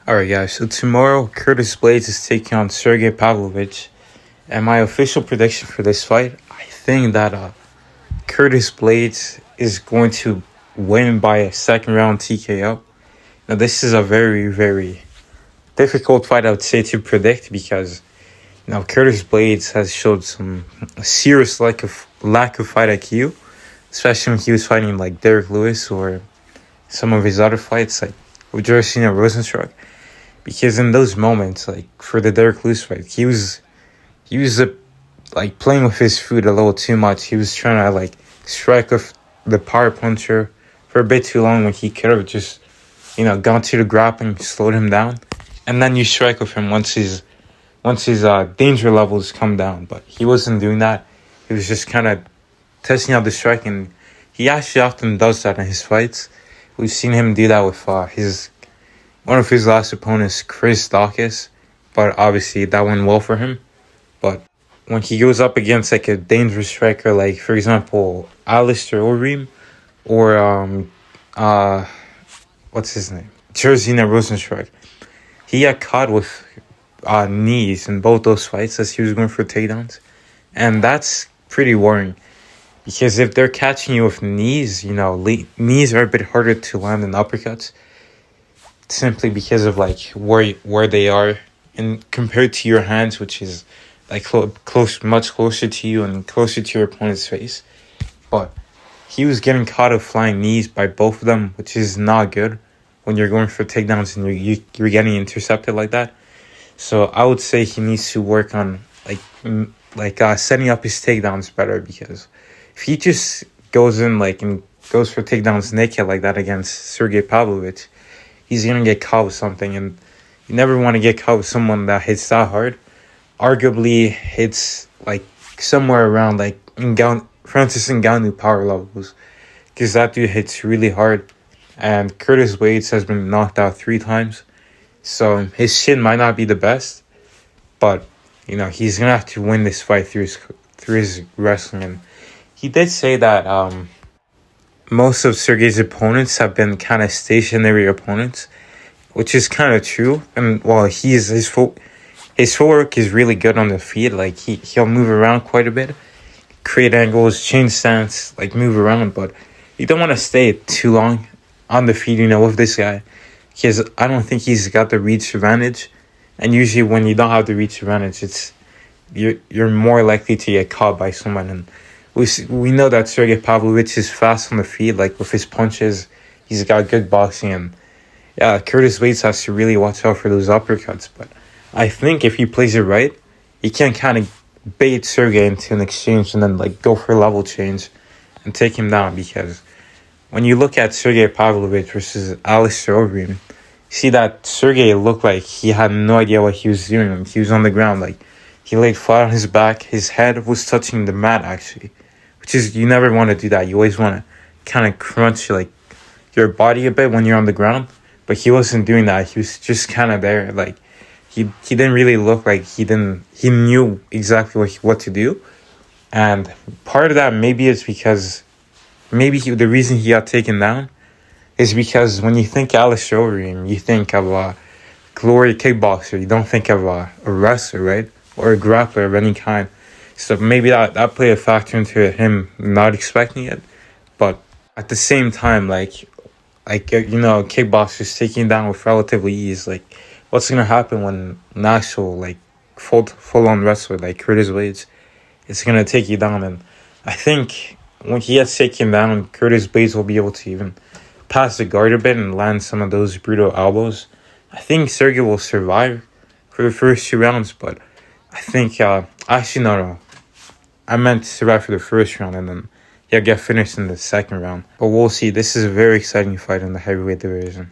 Alright, guys, so tomorrow Curtis Blaydes is taking on Sergei Pavlovich. And my official prediction for this fight, I think that Curtis Blaydes is going to win by a second round TKO. Now, this is a very, very difficult fight, I would say, to predict because Curtis Blaydes has showed some serious lack of fight IQ, especially when he was fighting like Derek Lewis or some of his other fights like with Jersey and Rosenstruck. Because in those moments, like for the Derek Lewis fight, he was like playing with his food a little too much. He was trying to like strike with the power puncher for a bit too long when he could have just gone to the grappling, slowed him down, and then you strike with him once his danger levels come down. But he wasn't doing that. He was just kind of testing out the strike, and he actually often does that in his fights. We've seen him do that with one of his last opponents, Chris Dawkins, but obviously that went well for him. But when he goes up against like a dangerous striker, like for example, Alistair Overeem or what's his name, Jersey Rosenstruck, he got caught with knees in both those fights as he was going for takedowns, and that's pretty worrying. Because if they're catching you with knees, knees are a bit harder to land than uppercuts, simply because of like where they are and compared to your hands, which is like much closer to you and closer to your opponent's face. But he was getting caught with flying knees by both of them, which is not good when you're going for takedowns and you're getting intercepted like that. So I would say he needs to work on setting up his takedowns better, because if he just goes in and goes for takedowns naked like that against Sergei Pavlovich, he's gonna get caught with something, and you never want to get caught with someone that hits that hard. Arguably hits like somewhere around like Francis Ngannou power levels, because that dude hits really hard, and Curtis Blaydes has been knocked out 3 times, so his shin might not be the best, but he's gonna have to win this fight through his wrestling. And he did say that most of Sergei's opponents have been kind of stationary opponents, which is kind of true. And while his footwork is really good on the feet, like he'll move around quite a bit, create angles, change stance, like move around, but you don't want to stay too long on the feet, with this guy, because I don't think he's got the reach advantage. And usually when you don't have the reach advantage, you're more likely to get caught by someone. And we know that Sergei Pavlovich is fast on the feet, like with his punches. He's got good boxing, and Curtis Blaydes has to really watch out for those uppercuts. But I think if he plays it right, he can kind of bait Sergei into an exchange and then go for a level change and take him down. Because when you look at Sergei Pavlovich versus Alistair Overeem, you see that Sergei looked like he had no idea what he was doing when he was on the ground. Like, he laid flat on his back. His head was touching the mat, actually, which is, you never want to do that. You always want to kind of crunch your body a bit when you're on the ground. But he wasn't doing that. He was just kind of there. Like, he didn't really look like he knew exactly what to do. And part of that maybe is because the reason he got taken down is because when you think Alistair Overeem, you think of a glory kickboxer. You don't think of a wrestler, right? Or a grappler of any kind. So maybe that played a factor into him not expecting it. But at the same time, kickboxers taking down with relatively ease. Like, what's gonna happen when an actual full on wrestler like Curtis Blaydes is gonna take you down? And I think when he gets taken down, Curtis Blaydes will be able to even pass the guard a bit and land some of those brutal elbows. I think Sergei will survive for the first 2 rounds, but I think actually no. I meant to survive for the first round and then get finished in the second round. But we'll see. This is a very exciting fight in the heavyweight division.